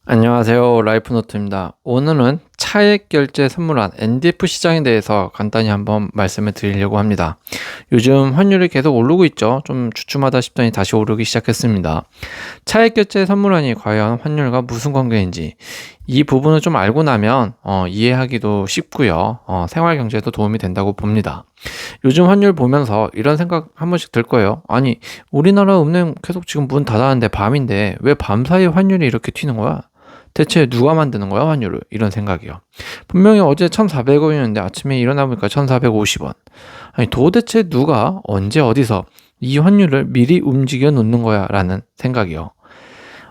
안녕하세요. 라이프노트입니다. 오늘은 차액 결제 선물한 NDF 시장에 대해서 간단히 한번 말씀을 드리려고 합니다. 요즘 환율이 계속 오르고 있죠. 좀 주춤하다 싶더니 다시 오르기 시작했습니다. 차액 결제 선물한이 과연 환율과 무슨 관계인지 이 부분을 좀 알고 나면 이해하기도 쉽고요. 생활 경제에도 도움이 된다고 봅니다. 요즘 환율 보면서 이런 생각 한 번씩 들 거예요. 아니, 우리나라 은행 계속 지금 문 닫았는데 밤인데 왜 밤사이 환율이 이렇게 튀는 거야? 대체 누가 만드는 거야, 환율을? 이런 생각이요. 분명히 어제 1,400원이었는데 아침에 일어나 보니까 1,450원. 아니, 도대체 누가 언제 어디서 이 환율을 미리 움직여 놓는 거야? 라는 생각이요.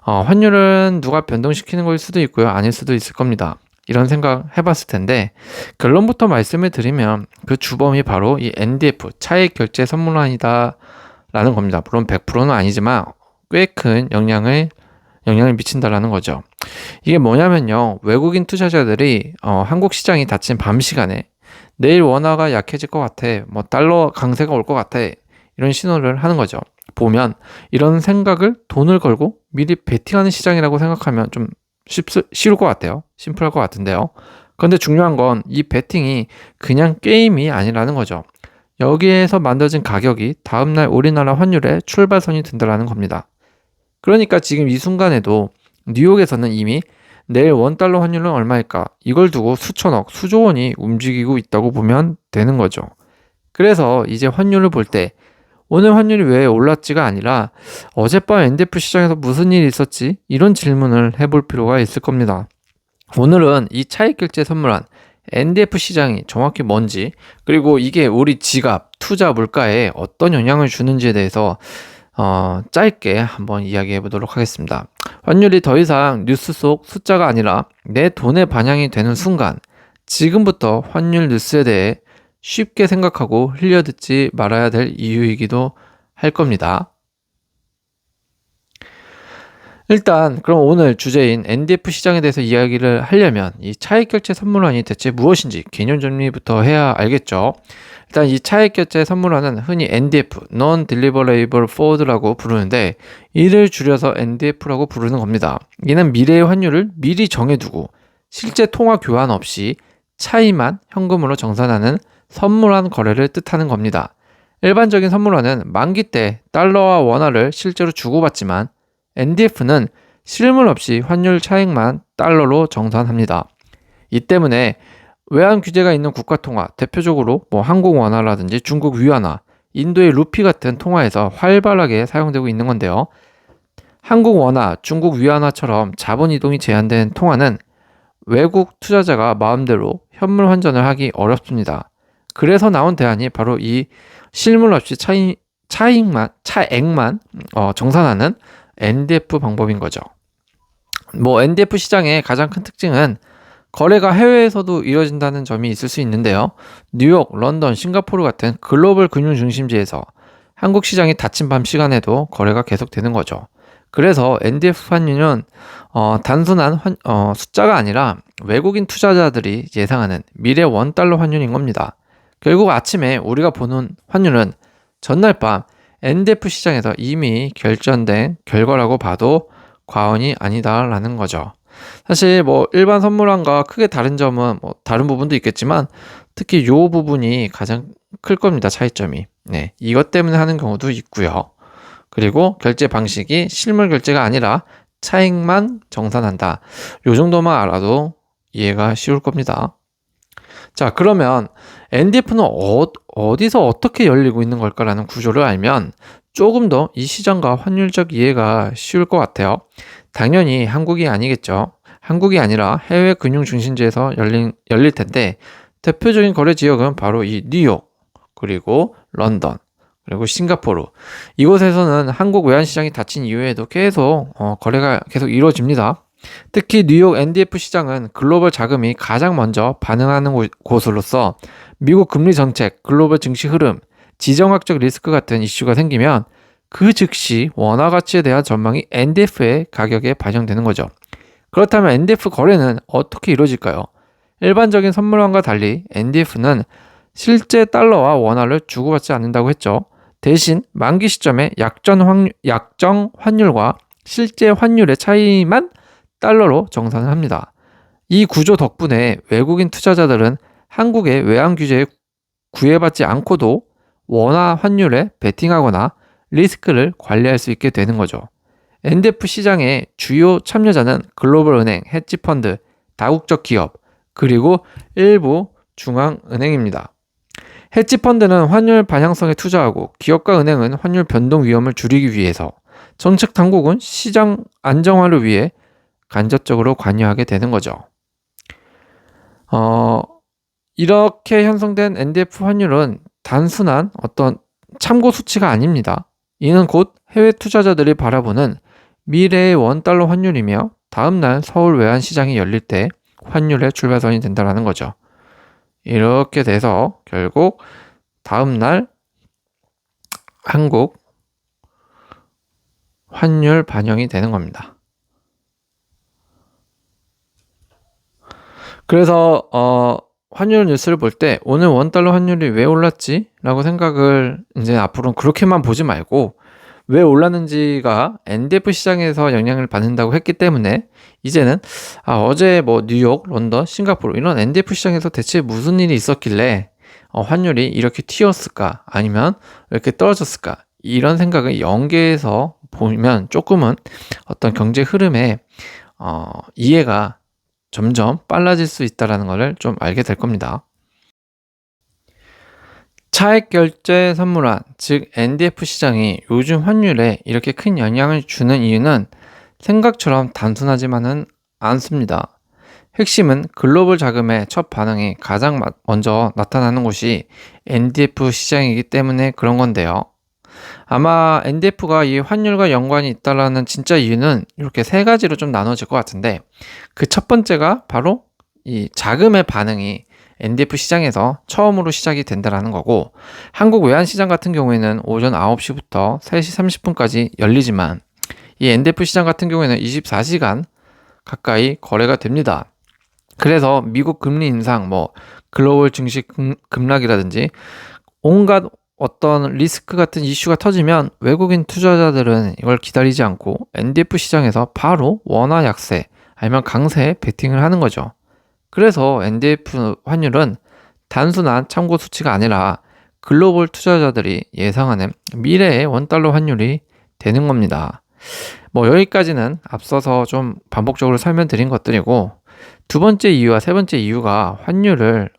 환율은 누가 변동시키는 거일 수도 있고요. 아닐 수도 있을 겁니다. 이런 생각 해봤을 텐데, 결론부터 말씀을 드리면 그 주범이 바로 이 NDF, 차액 결제 선물환이다 라는 겁니다. 물론 100%는 아니지만 꽤 큰 영향을 미친다라는 거죠. 이게 뭐냐면요. 외국인 투자자들이 한국 시장이 닫힌 밤 시간에 내일 원화가 약해질 것 같아. 뭐 달러 강세가 올 것 같아. 이런 신호를 하는 거죠. 보면 이런 생각을 돈을 걸고 미리 베팅하는 시장이라고 생각하면 좀 쉬울 것 같아요. 심플할 것 같은데요. 그런데 중요한 건 이 베팅이 그냥 게임이 아니라는 거죠. 여기에서 만들어진 가격이 다음날 우리나라 환율의 출발선이 된다는 겁니다. 그러니까 지금 이 순간에도 뉴욕에서는 이미 내일 원달러 환율은 얼마일까? 이걸 두고 수천억, 수조 원이 움직이고 있다고 보면 되는 거죠. 그래서 이제 환율을 볼 때 오늘 환율이 왜 올랐지가 아니라 어젯밤 NDF 시장에서 무슨 일이 있었지? 이런 질문을 해볼 필요가 있을 겁니다. 오늘은 이 차익결제 선물한 NDF 시장이 정확히 뭔지, 그리고 이게 우리 지갑, 투자 물가에 어떤 영향을 주는지에 대해서 짧게 한번 이야기해 보도록 하겠습니다. 환율이 더 이상 뉴스 속 숫자가 아니라 내 돈에 반영이 되는 순간, 지금부터 환율 뉴스에 대해 쉽게 생각하고 흘려듣지 말아야 될 이유이기도 할 겁니다. 일단 그럼 오늘 주제인 NDF 시장에 대해서 이야기를 하려면 이 차익결제 선물환이 대체 무엇인지 개념 정리부터 해야 알겠죠. 일단 이 차익결제 선물환은 흔히 NDF, Non-Deliverable Forward라고 부르는데 이를 줄여서 NDF라고 부르는 겁니다. 이는 미래의 환율을 미리 정해두고 실제 통화 교환 없이 차이만 현금으로 정산하는 선물환 거래를 뜻하는 겁니다. 일반적인 선물환은 만기 때 달러와 원화를 실제로 주고받지만 NDF는 실물 없이 환율 차익만 달러로 정산합니다. 이 때문에 외환 규제가 있는 국가 통화, 대표적으로 한국 원화라든지 중국 위안화, 인도의 루피 같은 통화에서 활발하게 사용되고 있는 건데요. 한국 원화, 중국 위안화처럼 자본 이동이 제한된 통화는 외국 투자자가 마음대로 현물 환전을 하기 어렵습니다. 그래서 나온 대안이 바로 이 실물 없이 차액만 정산하는 NDF 방법인 거죠. NDF 시장의 가장 큰 특징은 거래가 해외에서도 이루어진다는 점이 있을 수 있는데요. 뉴욕, 런던, 싱가포르 같은 글로벌 금융 중심지에서 한국 시장이 닫힌 밤 시간에도 거래가 계속되는 거죠. 그래서 NDF 환율은 단순한 숫자가 아니라 외국인 투자자들이 예상하는 미래 원달러 환율인 겁니다. 결국 아침에 우리가 보는 환율은 전날 밤 NDF 시장에서 이미 결정된 결과라고 봐도 과언이 아니다라는 거죠. 사실 일반 선물환과 크게 다른 점은 다른 부분도 있겠지만 특히 이 부분이 가장 클 겁니다. 차이점이. 네, 이것 때문에 하는 경우도 있고요. 그리고 결제 방식이 실물 결제가 아니라 차익만 정산한다. 이 정도만 알아도 이해가 쉬울 겁니다. 자, 그러면 NDF는 어디서 어떻게 열리고 있는 걸까라는 구조를 알면 조금 더 이 시장과 환율적 이해가 쉬울 것 같아요. 당연히 한국이 아니겠죠. 한국이 아니라 해외 금융 중심지에서 열릴 텐데 대표적인 거래 지역은 바로 이 뉴욕, 그리고 런던, 그리고 싱가포르. 이곳에서는 한국 외환시장이 닫힌 이후에도 계속 거래가 계속 이루어집니다. 특히 뉴욕 NDF 시장은 글로벌 자금이 가장 먼저 반응하는 곳으로서 미국 금리 정책, 글로벌 증시 흐름, 지정학적 리스크 같은 이슈가 생기면 그 즉시 원화 가치에 대한 전망이 NDF의 가격에 반영되는 거죠. 그렇다면 NDF 거래는 어떻게 이루어질까요? 일반적인 선물환과 달리 NDF는 실제 달러와 원화를 주고받지 않는다고 했죠. 대신 만기 시점에 약정 환율과 실제 환율의 차이만 달러로 정산을 합니다. 이 구조 덕분에 외국인 투자자들은 한국의 외환 규제에 구애받지 않고도 원화 환율에 베팅하거나 리스크를 관리할 수 있게 되는 거죠. NDF 시장의 주요 참여자는 글로벌 은행, 헤지펀드, 다국적 기업, 그리고 일부 중앙은행입니다. 헤지펀드는 환율 반영성에 투자하고 기업과 은행은 환율 변동 위험을 줄이기 위해서, 정책 당국은 시장 안정화를 위해 간접적으로 관여하게 되는 거죠. 이렇게 형성된 NDF 환율은 단순한 어떤 참고 수치가 아닙니다. 이는 곧 해외 투자자들이 바라보는 미래의 원달러 환율이며 다음날 서울 외환시장이 열릴 때 환율의 출발선이 된다는 거죠. 이렇게 돼서 결국 다음날 한국 환율 반영이 되는 겁니다. 그래서 환율 뉴스를 볼 때 오늘 원달러 환율이 왜 올랐지? 라고 생각을 이제 앞으로는 그렇게만 보지 말고 왜 올랐는지가 NDF 시장에서 영향을 받는다고 했기 때문에 이제는 어제 뭐 뉴욕, 런던, 싱가포르 이런 NDF 시장에서 대체 무슨 일이 있었길래 환율이 이렇게 튀었을까? 아니면 왜 이렇게 떨어졌을까? 이런 생각을 연계해서 보면 조금은 어떤 경제 흐름에 이해가 점점 빨라질 수 있다는 것을 좀 알게 될 겁니다. 차액 결제 선물환, 즉 NDF 시장이 요즘 환율에 이렇게 큰 영향을 주는 이유는 생각처럼 단순하지만은 않습니다. 핵심은 글로벌 자금의 첫 반응이 가장 먼저 나타나는 곳이 NDF 시장이기 때문에 그런 건데요. 아마 NDF가 이 환율과 연관이 있다라는 진짜 이유는 이렇게 세 가지로 좀 나눠질 것 같은데, 그 첫 번째가 바로 이 자금의 반응이 NDF 시장에서 처음으로 시작이 된다라는 거고, 한국 외환시장 같은 경우에는 오전 9시부터 3시 30분까지 열리지만 이 NDF 시장 같은 경우에는 24시간 가까이 거래가 됩니다. 그래서 미국 금리 인상, 글로벌 증시 급락이라든지 온갖 어떤 리스크 같은 이슈가 터지면 외국인 투자자들은 이걸 기다리지 않고 NDF 시장에서 바로 원화 약세 아니면 강세에 베팅을 하는 거죠. 그래서 NDF 환율은 단순한 참고 수치가 아니라 글로벌 투자자들이 예상하는 미래의 원달러 환율이 되는 겁니다. 여기까지는 앞서서 좀 반복적으로 설명드린 것들이고, 두 번째 이유와 세 번째 이유가 환율을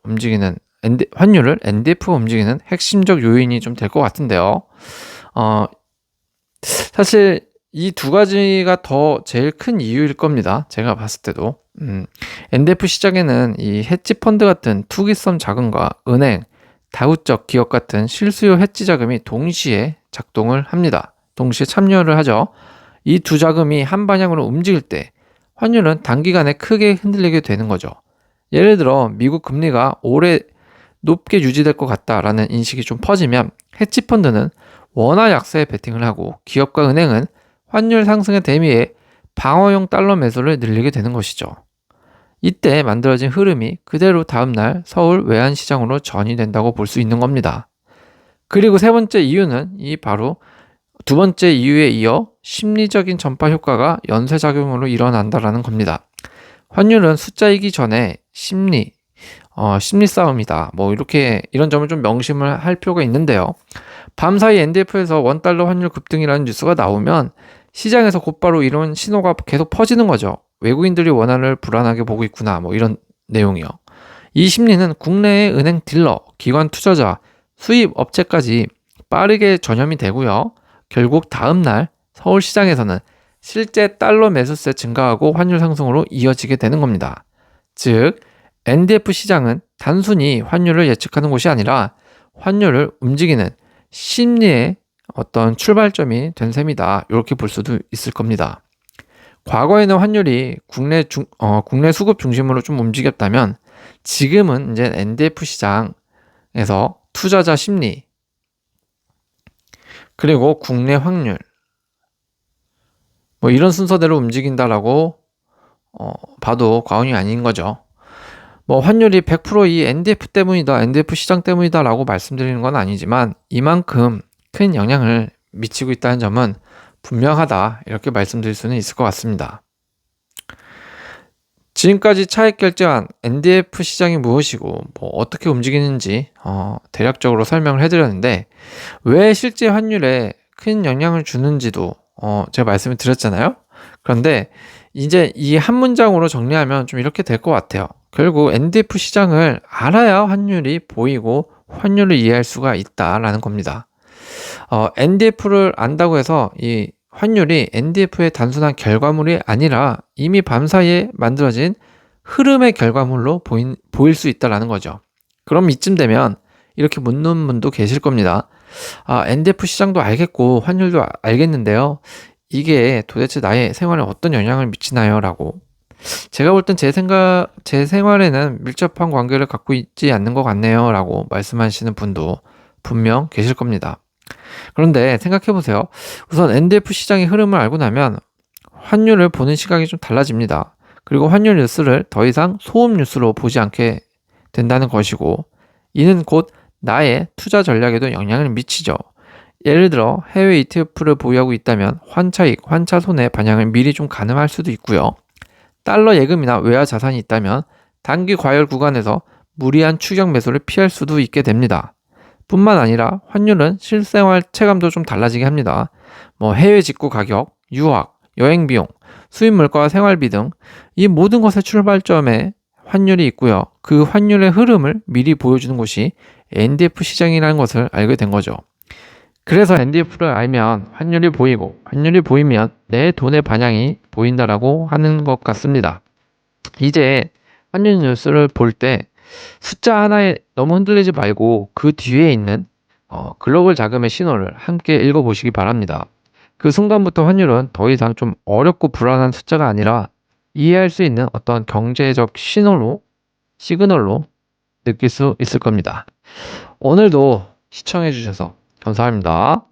NDF가 움직이는 핵심적 요인이 좀 될 것 같은데요. 사실 이 두 가지가 더 제일 큰 이유일 겁니다. 제가 봤을 때도. NDF 시장에는 이 헤지펀드 같은 투기성 자금과 은행, 다우적 기업 같은 실수요 헤지 자금이 동시에 작동을 합니다. 동시에 참여를 하죠. 이 두 자금이 한 방향으로 움직일 때 환율은 단기간에 크게 흔들리게 되는 거죠. 예를 들어 미국 금리가 오래 높게 유지될 것 같다라는 인식이 좀 퍼지면 헤지펀드는 원화 약세에 베팅을 하고 기업과 은행은 환율 상승에 대비해 방어용 달러 매수를 늘리게 되는 것이죠. 이때 만들어진 흐름이 그대로 다음날 서울 외환시장으로 전이된다고 볼 수 있는 겁니다. 그리고 세 번째 이유는 바로 두 번째 이유에 이어 심리적인 전파 효과가 연쇄작용으로 일어난다는 겁니다. 환율은 숫자이기 전에 심리 싸움이다. 이런 점을 좀 명심을 할 필요가 있는데요. 밤사이 NDF에서 원달러 환율 급등이라는 뉴스가 나오면 시장에서 곧바로 이런 신호가 계속 퍼지는 거죠. 외국인들이 원화를 불안하게 보고 있구나. 이런 내용이요. 이 심리는 국내의 은행 딜러, 기관 투자자, 수입 업체까지 빠르게 전염이 되고요. 결국 다음날 서울시장에서는 실제 달러 매수세 증가하고 환율 상승으로 이어지게 되는 겁니다. 즉, NDF 시장은 단순히 환율을 예측하는 곳이 아니라 환율을 움직이는 심리의 어떤 출발점이 된 셈이다. 이렇게 볼 수도 있을 겁니다. 과거에는 환율이 국내 수급 중심으로 좀 움직였다면 지금은 이제 NDF 시장에서 투자자 심리 그리고 국내 확률 이런 순서대로 움직인다라고 봐도 과언이 아닌 거죠. 환율이 100% 이 NDF 때문이다, NDF 시장 때문이다 라고 말씀드리는 건 아니지만 이만큼 큰 영향을 미치고 있다는 점은 분명하다, 이렇게 말씀드릴 수는 있을 것 같습니다. 지금까지 차익 결제한 NDF 시장이 무엇이고 뭐 어떻게 움직이는지 대략적으로 설명을 해드렸는데 왜 실제 환율에 큰 영향을 주는지도 제가 말씀을 드렸잖아요. 그런데 이제 이 한 문장으로 정리하면 좀 이렇게 될 것 같아요. 결국 NDF 시장을 알아야 환율이 보이고 환율을 이해할 수가 있다라는 겁니다. NDF를 안다고 해서 이 환율이 NDF의 단순한 결과물이 아니라 이미 밤 사이에 만들어진 흐름의 결과물로 보일 수 있다라는 거죠. 그럼 이쯤 되면 이렇게 묻는 분도 계실 겁니다. NDF 시장도 알겠고 환율도 알겠는데요. 이게 도대체 나의 생활에 어떤 영향을 미치나요? 라고. 제가 볼 땐 제 생활에는 밀접한 관계를 갖고 있지 않는 것 같네요. 라고 말씀하시는 분도 분명 계실 겁니다. 그런데 생각해 보세요. 우선 NDF 시장의 흐름을 알고 나면 환율을 보는 시각이 좀 달라집니다. 그리고 환율 뉴스를 더 이상 소음 뉴스로 보지 않게 된다는 것이고, 이는 곧 나의 투자 전략에도 영향을 미치죠. 예를 들어 해외 ETF를 보유하고 있다면 환차익, 환차손해 반영을 미리 좀 가늠할 수도 있고요. 달러 예금이나 외화 자산이 있다면 단기 과열 구간에서 무리한 추격 매수를 피할 수도 있게 됩니다. 뿐만 아니라 환율은 실생활 체감도 좀 달라지게 합니다. 해외 직구 가격, 유학, 여행 비용, 수입 물가와 생활비 등 이 모든 것의 출발점에 환율이 있고요. 그 환율의 흐름을 미리 보여주는 것이 NDF 시장이라는 것을 알게 된 거죠. 그래서 NDF를 알면 환율이 보이고 환율이 보이면 내 돈의 반향이 보인다라고 하는 것 같습니다. 이제 환율 뉴스를 볼 때 숫자 하나에 너무 흔들리지 말고 그 뒤에 있는 글로벌 자금의 신호를 함께 읽어보시기 바랍니다. 그 순간부터 환율은 더 이상 좀 어렵고 불안한 숫자가 아니라 이해할 수 있는 어떤 경제적 시그널로 느낄 수 있을 겁니다. 오늘도 시청해 주셔서 감사합니다.